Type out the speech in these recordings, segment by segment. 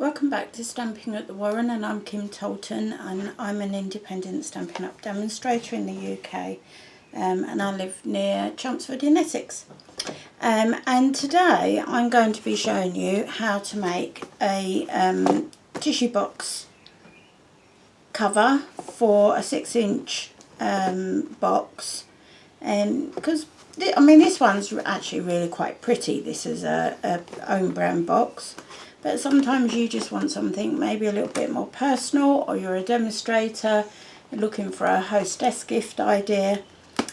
Welcome back to Stamping at the Warren, and I'm Kim Tolton, and I'm an independent Stampin' Up demonstrator in the UK, and I live near Chelmsford in Essex. And today I'm going to be showing you how to make a tissue box cover for a 6-inch box, because I mean this one's actually really quite pretty. This is a own brand box. But sometimes you just want something maybe a little bit more personal, or you're a demonstrator, you're looking for a hostess gift idea.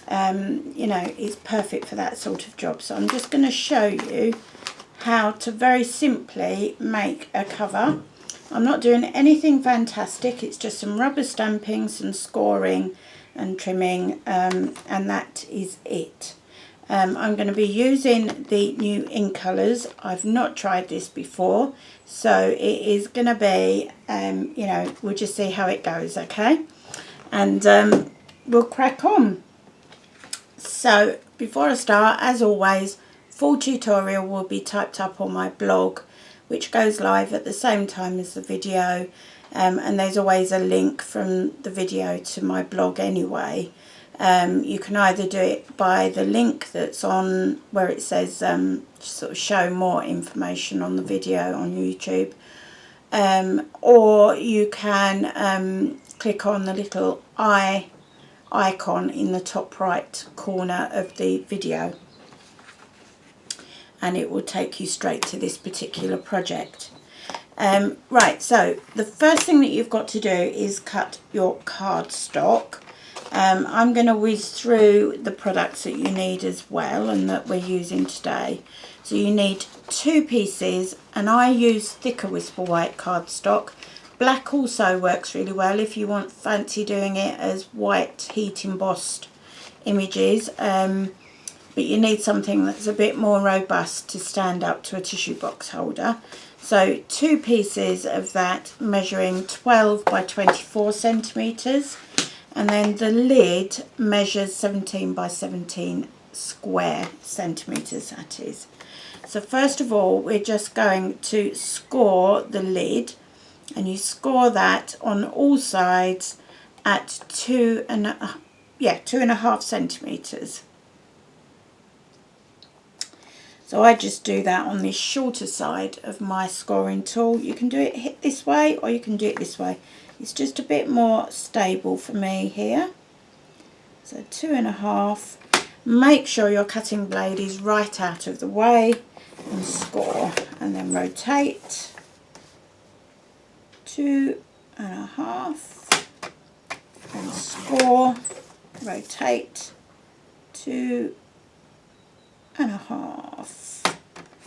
You know, it's perfect for that sort of job. So I'm just going to show you how to very simply make a cover. I'm not doing anything fantastic, it's just some rubber stamping, some scoring and trimming, and that is it. I'm going to be using the new ink colours. I've not tried this before, so it is going to be, you know, we'll just see how it goes, okay? And we'll crack on. So before I start, as always, full tutorial will be typed up on my blog, which goes live at the same time as the video, and there's always a link from the video to my blog anyway. You can either do it by the link that's on where it says sort of show more information on the video on YouTube, or you can click on the little icon in the top right corner of the video, and it will take you straight to this particular project. Right, so the first thing that you've got to do is cut your cardstock. I'm going to whiz through the products that you need as well and that we're using today. So you need 2 pieces, and I use thicker Whisper White cardstock. Black also works really well if you want fancy doing it as white heat embossed images, but you need something that's a bit more robust to stand up to a tissue box holder. So 2 pieces of that measuring 12 by 24 centimetres. And then the lid measures 17 by 17 square centimetres, that is. So first of all, we're just going to score the lid, and you score that on all sides at 2.5 centimetres. So I just do that on the shorter side of my scoring tool. You can do it this way, or you can do it this way. It's just a bit more stable for me here. So 2.5. Make sure your cutting blade is right out of the way, and score, and then rotate. 2.5, and score, rotate. 2.5,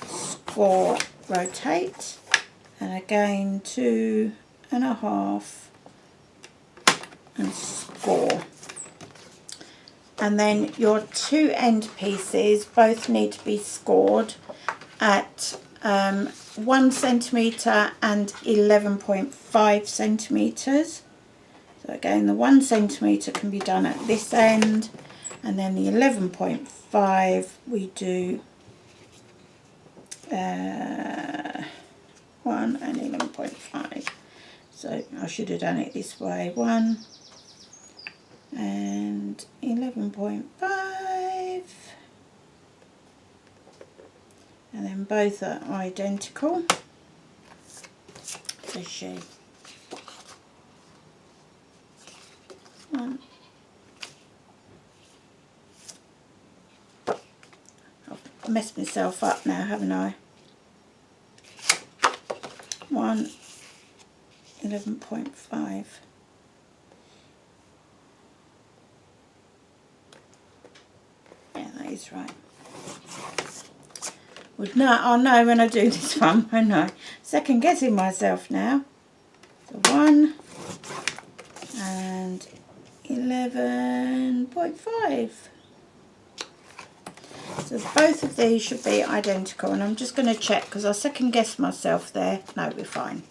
score, rotate, and again 2.5, and score. And then your 2 end pieces both need to be scored at 1 centimetre and 11.5 centimetres. So again, the 1 centimetre can be done at this end, and then the 11.5 we do 1 and 11.5. So I should have done it this way, 1 and 11.5, and then both are identical. So she 1. I've messed myself up now, haven't I? 1, 11.5. Yeah, that is right. Well, no, I'll know when I do this one, I know. Second guessing myself now. So 1 and 11.5. So both of these should be identical, and I'm just going to check because I second guessed myself there. No, we're fine.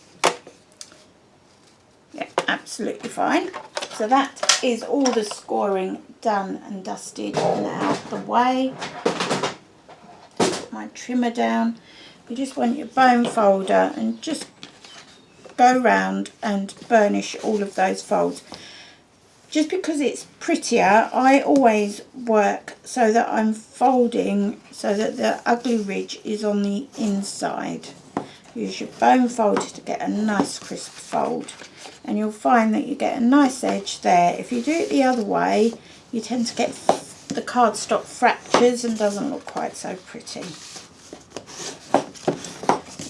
Yeah, absolutely fine. So that is all the scoring done and dusted and out of the way. Put my trimmer down. You just want your bone folder and just go round and burnish all of those folds. Just because it's prettier, I always work so that I'm folding so that the ugly ridge is on the inside. Use your bone folder to get a nice crisp fold, and you'll find that you get a nice edge there. If you do it the other way, you tend to get the cardstock fractures and doesn't look quite so pretty.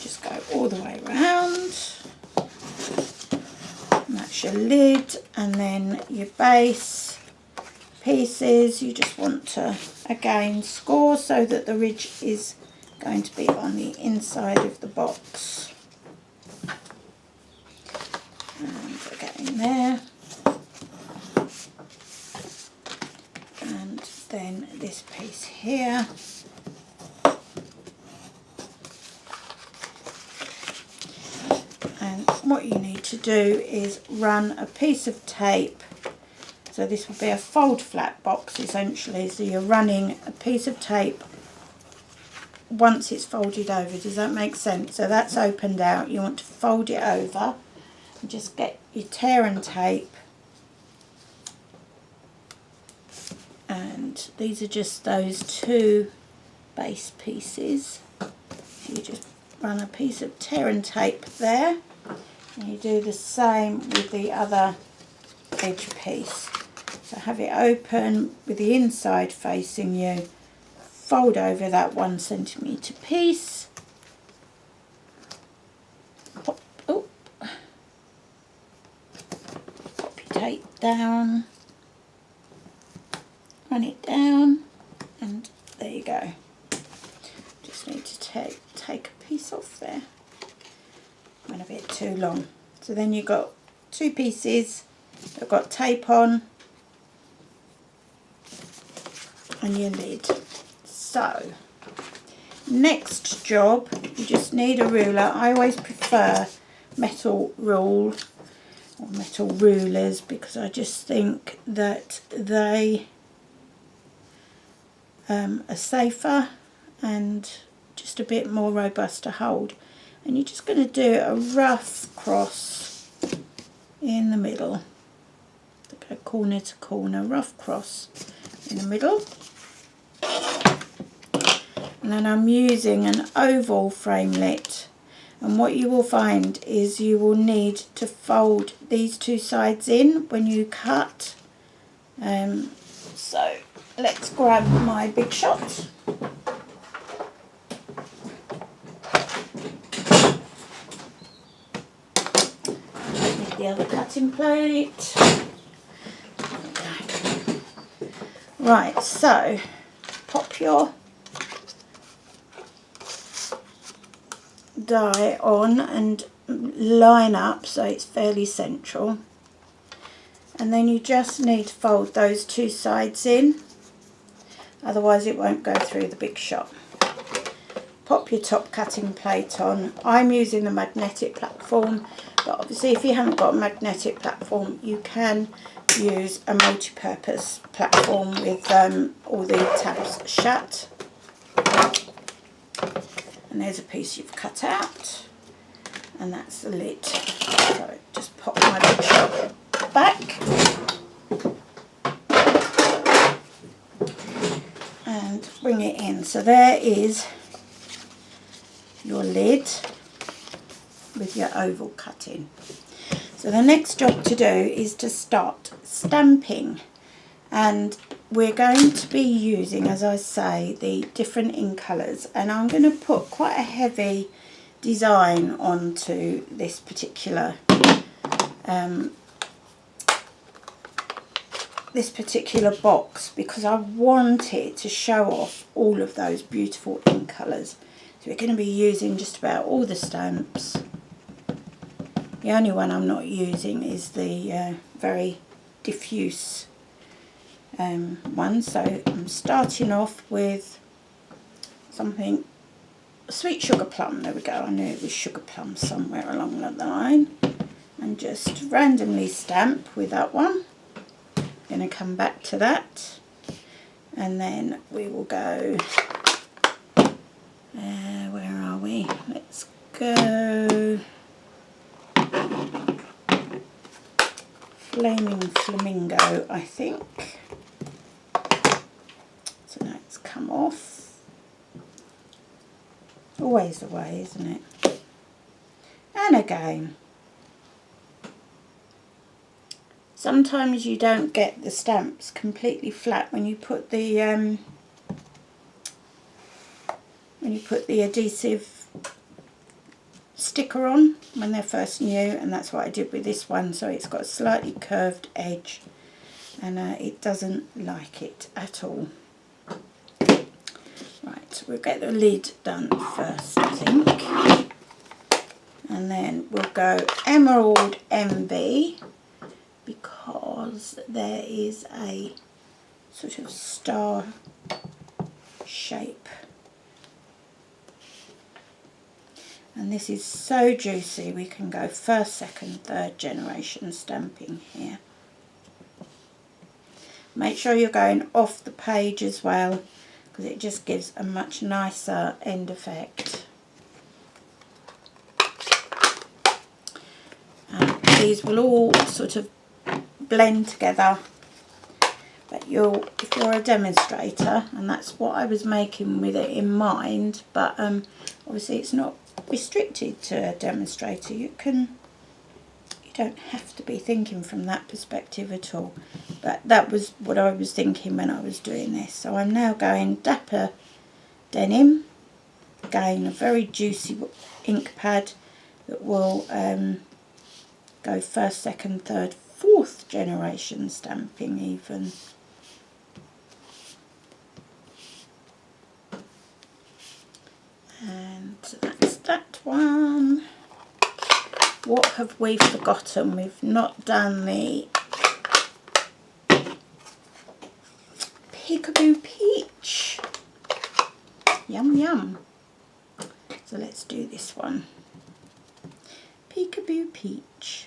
Just go all the way around. And that's your lid, and then your base pieces. You just want to again score so that the ridge is going to be on the inside of the box. And again there. And then this piece here. And what you need to do is run a piece of tape. So this will be a fold flat box essentially. So you're running a piece of tape once it's folded over. Does that make sense? So that's opened out. You want to fold it over and just get your tear and tape. And these are just those two base pieces. So you just run a piece of tear and tape there. And you do the same with the other edge piece. So have it open with the inside facing you. Fold over that 1 centimetre piece. Pop, oh, pop your tape down. Run it down, and there you go. Just need to take a piece off there. Went a bit too long. So then you've got two pieces that have got tape on and your lid. So next job, you just need a ruler. I always prefer metal rule or metal rulers because I just think that they are safer and just a bit more robust to hold. And you're just going to do a rough cross in the middle. Go corner to corner, rough cross in the middle. And then I'm using an oval framelit, and what you will find is you will need to fold these two sides in when you cut. So let's grab my big shot. Need the other cutting plate. Right, so pop your die on and line up so it's fairly central, and then you just need to fold those two sides in, otherwise it won't go through the big shot. Pop your top cutting plate on. I'm using the magnetic platform, but obviously if you haven't got a magnetic platform you can use a multi-purpose platform with all the tabs shut. And there's a piece you've cut out, and that's the lid. So just pop my big shot back and bring it in. So there is your lid with your oval cutting. So the next job to do is to start stamping, and we're going to be using, as I say, the different ink colours, and I'm going to put quite a heavy design onto this particular box because I want it to show off all of those beautiful ink colours. So we're going to be using just about all the stamps. The only one I'm not using is the very diffuse one. So I'm starting off with something, sweet sugar plum. There we go. I knew it was sugar plum somewhere along the line. And just randomly stamp with that one. Going to come back to that, and then we will go. Where are we? Let's go. Flaming Flamingo, I think. So now it's come off. Always the way, isn't it? And again. Sometimes you don't get the stamps completely flat when you put the adhesive sticker on when they're first new, and that's what I did with this one. So it's got a slightly curved edge, and it doesn't like it at all. Right, we'll get the lid done first, I think, and then we'll go Emerald MB, because there is a sort of star shape, and this is so juicy. We can go first, second, third generation stamping here. Make sure you're going off the page as well, because it just gives a much nicer end effect. And these will all sort of blend together, but if you're a demonstrator, and that's what I was making with it in mind, but obviously it's not restricted to a demonstrator. You don't have to be thinking from that perspective at all, but that was what I was thinking when I was doing this. So I'm now going Dapper Denim, again a very juicy ink pad that will go first, second, third, fourth generation stamping even. And that's that one. What have we forgotten? We've not done the Peekaboo Peach. Yum yum. So let's do this one. Peekaboo Peach.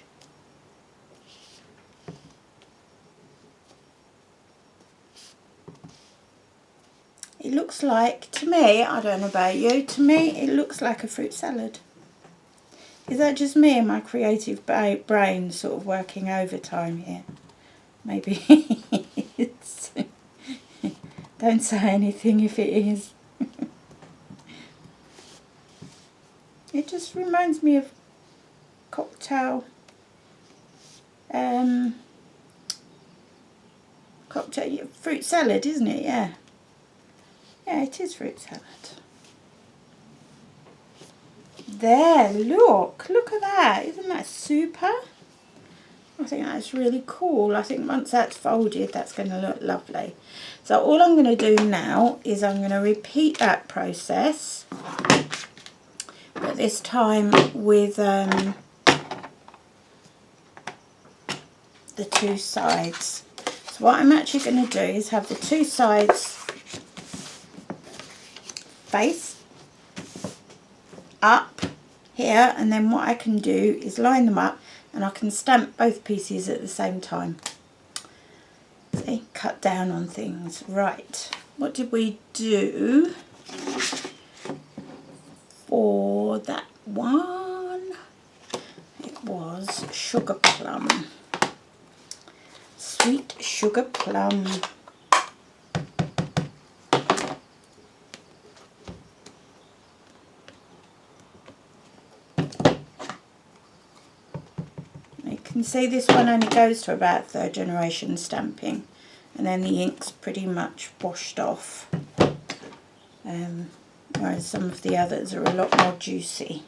It looks like, to me, I don't know about you, to me it looks like a fruit salad. Is that just me and my creative brain sort of working overtime here? Maybe it's... Don't say anything if it is. It just reminds me of cocktail fruit salad, isn't it? Yeah. Yeah, it is fruit salad. There, look at that. Isn't that super? I think that's really cool. I think once that's folded, that's going to look lovely. So all I'm going to do now is I'm going to repeat that process, but this time with the two sides. So what I'm actually going to do is have the two sides face up here, and then what I can do is line them up, and I can stamp both pieces at the same time. See, cut down on things. Right, what did we do for that one? It was sugar plum. Sweet sugar plum. You can see this one only goes to about third generation stamping, and then the ink's pretty much washed off, whereas some of the others are a lot more juicy.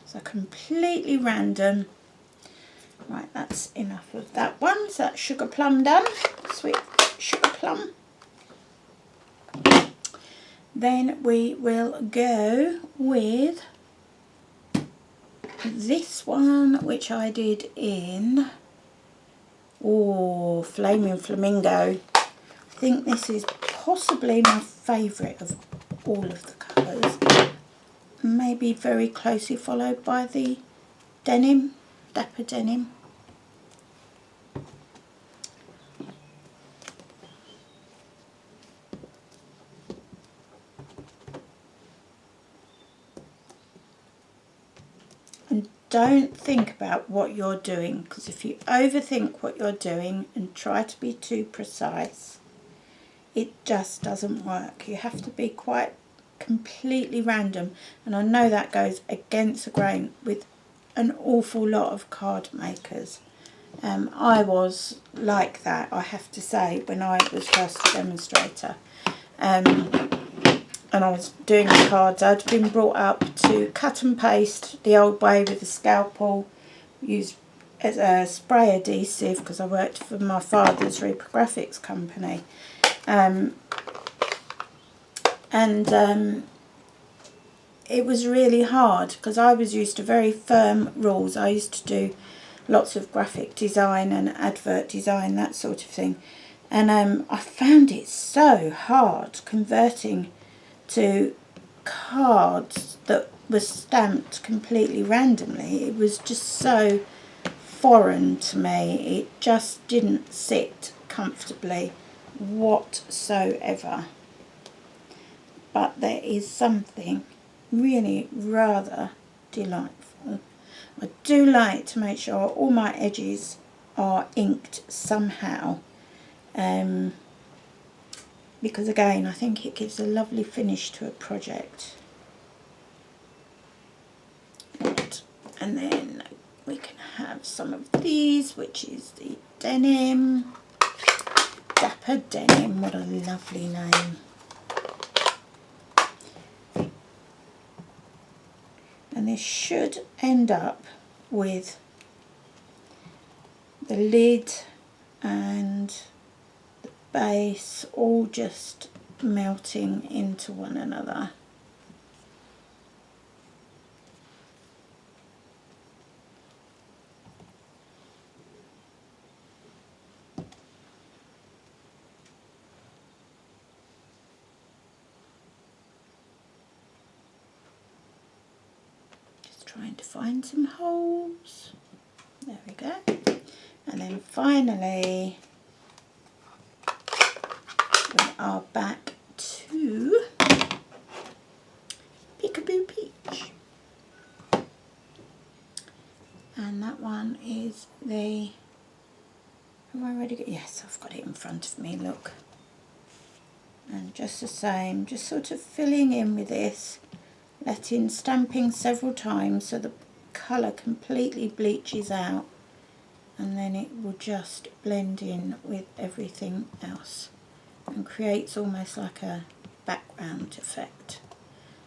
So completely random. Right, that's enough of that one. So that's sugar plum done. Sweet sugar plum. Then we will go with this one, which I did in Flaming Flamingo. I think this is possibly my favourite of all of the colours. Maybe very closely followed by the denim, Dapper Denim. and don't think about what you're doing, because if you overthink what you're doing and try to be too precise, it just doesn't work. You have to be quite completely random, and I know that goes against the grain with an awful lot of card makers. I was like that, I have to say, when I was first a demonstrator. And I was doing the cards. I'd been brought up to cut and paste the old way with a scalpel, use as a spray adhesive because I worked for my father's reprographics company. It was really hard because I was used to very firm rules. I used to do lots of graphic design and advert design, that sort of thing. And I found it so hard converting to cards that were stamped completely randomly. It was just so foreign to me. It just didn't sit comfortably whatsoever. But there is something really rather delightful. I do like to make sure all my edges are inked somehow. Because again, I think it gives a lovely finish to a project. And then we can have some of these, which is the denim. Dapper Denim, what a lovely name. And this should end up with the lid and base all just melting into one another. Just trying to find some holes. There we go. And then finally we are back to Peekaboo Peach, and that one is the, have I already got, yes, I've got it in front of me, look. And just the same, just sort of filling in with this, letting stamping several times so the colour completely bleaches out, and then it will just blend in with everything else and creates almost like a background effect.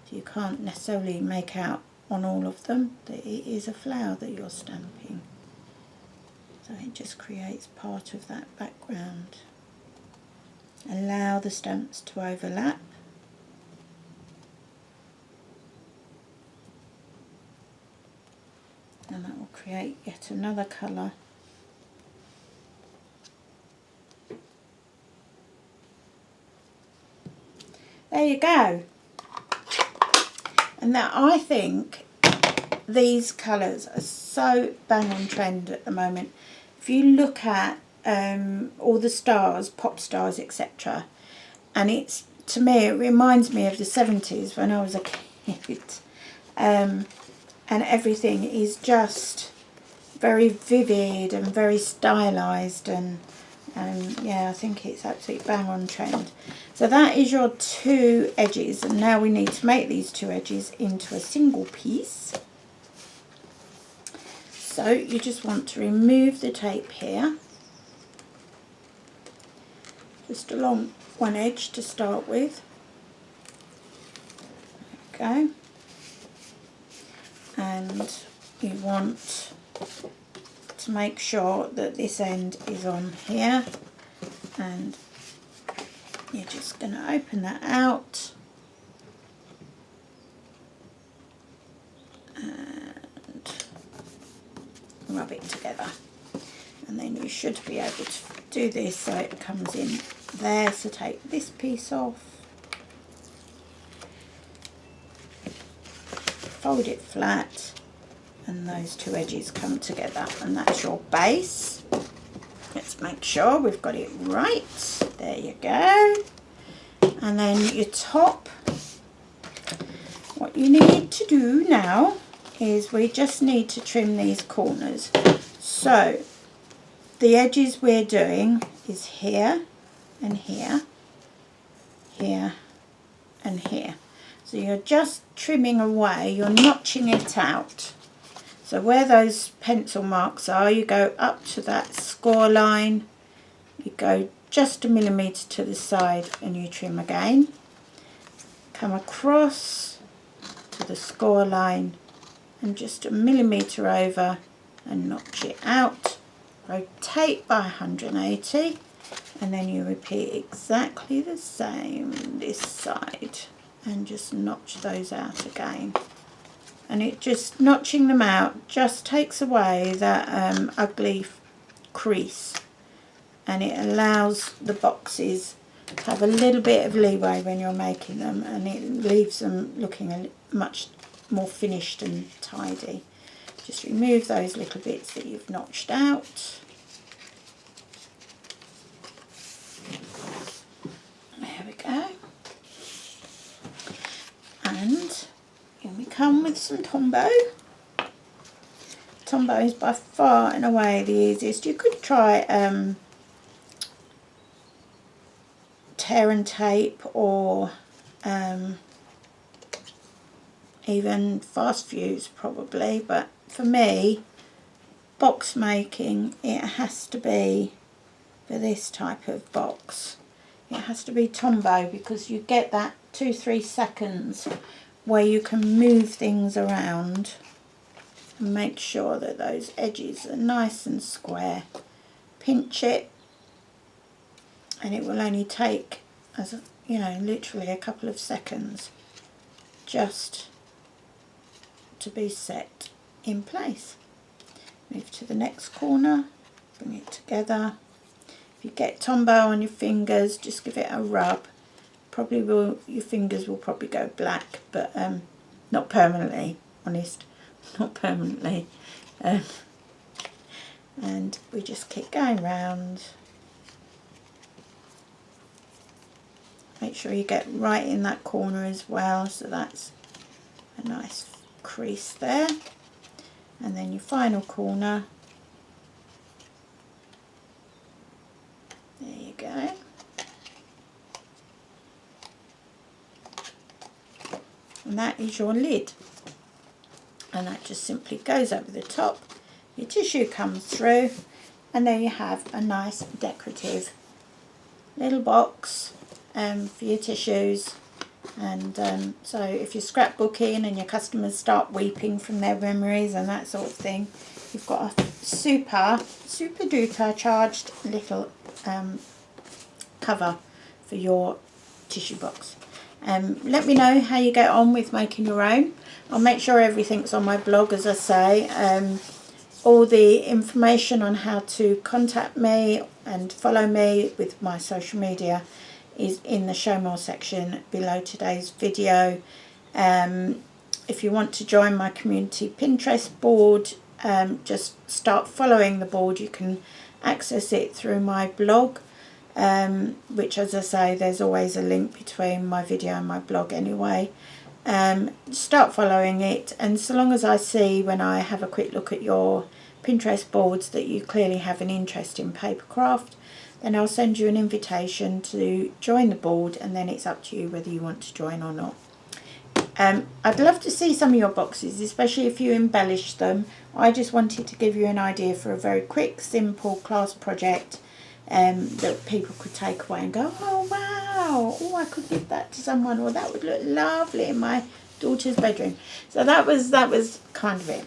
So you can't necessarily make out on all of them that it is a flower that you're stamping. So it just creates part of that background. Allow the stamps to overlap. And that will create yet another colour. There you go. And now I think these colours are so bang on trend at the moment. If you look at all the stars, pop stars, etc., and it's, to me, it reminds me of the 70s when I was a kid. And everything is just very vivid and very stylised, and yeah, I think it's absolutely bang on trend. So that is your two edges, and now we need to make these two edges into a single piece. So you just want to remove the tape here, just along one edge to start with. There we go. And you want to make sure that this end is on here, and you're just going to open that out and rub it together, and then you should be able to do this so it comes in there. So take this piece off, fold it flat, and those two edges come together, and that's your base. Let's make sure we've got it right. There you go. And then your top, what you need to do now is we just need to trim these corners. So the edges we're doing is here and here, here and here. So you're just trimming away, you're notching it out. So where those pencil marks are, you go up to that score line, you go just a millimetre to the side and you trim again. Come across to the score line and just a millimetre over and notch it out. Rotate by 180 and then you repeat exactly the same this side and just notch those out again. And it just, notching them out just takes away that ugly crease, and it allows the boxes to have a little bit of leeway when you're making them, and it leaves them looking much more finished and tidy. Just remove those little bits that you've notched out. There we go. And here we come with some Tombow. Tombow is by far and away the easiest. You could try tear and tape, or even fast fuse probably, but for me, box making, it has to be, for this type of box, it has to be Tombow, because you get that 2-3 seconds where you can move things around and make sure that those edges are nice and square. Pinch it and it will only take, as you know, literally a couple of seconds just to be set in place. Move to the next corner, bring it together. If you get Tombow on your fingers, just give it a rub. Probably will, your fingers will probably go black, but not permanently, honest, not permanently. And we just keep going round. Make sure you get right in that corner as well, so that's a nice crease there. And then your final corner. There you go. And that is your lid. And that just simply goes over the top. Your tissue comes through, and there you have a nice decorative little box for your tissues. And so if you're scrapbooking and your customers start weeping from their memories and that sort of thing, you've got a super duper charged little cover for your tissue box. Let me know how you get on with making your own. I'll make sure everything's on my blog, as I say. All the information on how to contact me and follow me with my social media is in the show more section below today's video. If you want to join my community Pinterest board, just start following the board. You can access it through my blog, which, as I say, there's always a link between my video and my blog anyway. Start following it, and so long as I see, when I have a quick look at your Pinterest boards, that you clearly have an interest in Papercraft, then I'll send you an invitation to join the board, and then it's up to you whether you want to join or not. I'd love to see some of your boxes, especially if you embellish them. I just wanted to give you an idea for a very quick, simple class project that people could take away and go, oh wow, oh, I could give that to someone, or that would look lovely in my daughter's bedroom. So that was kind of it.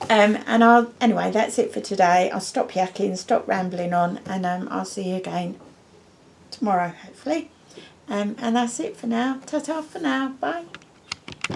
Anyway, that's it for today. I'll stop yakking, stop rambling on, and I'll see you again tomorrow, hopefully. And that's it for now. Ta-ta for now. Bye.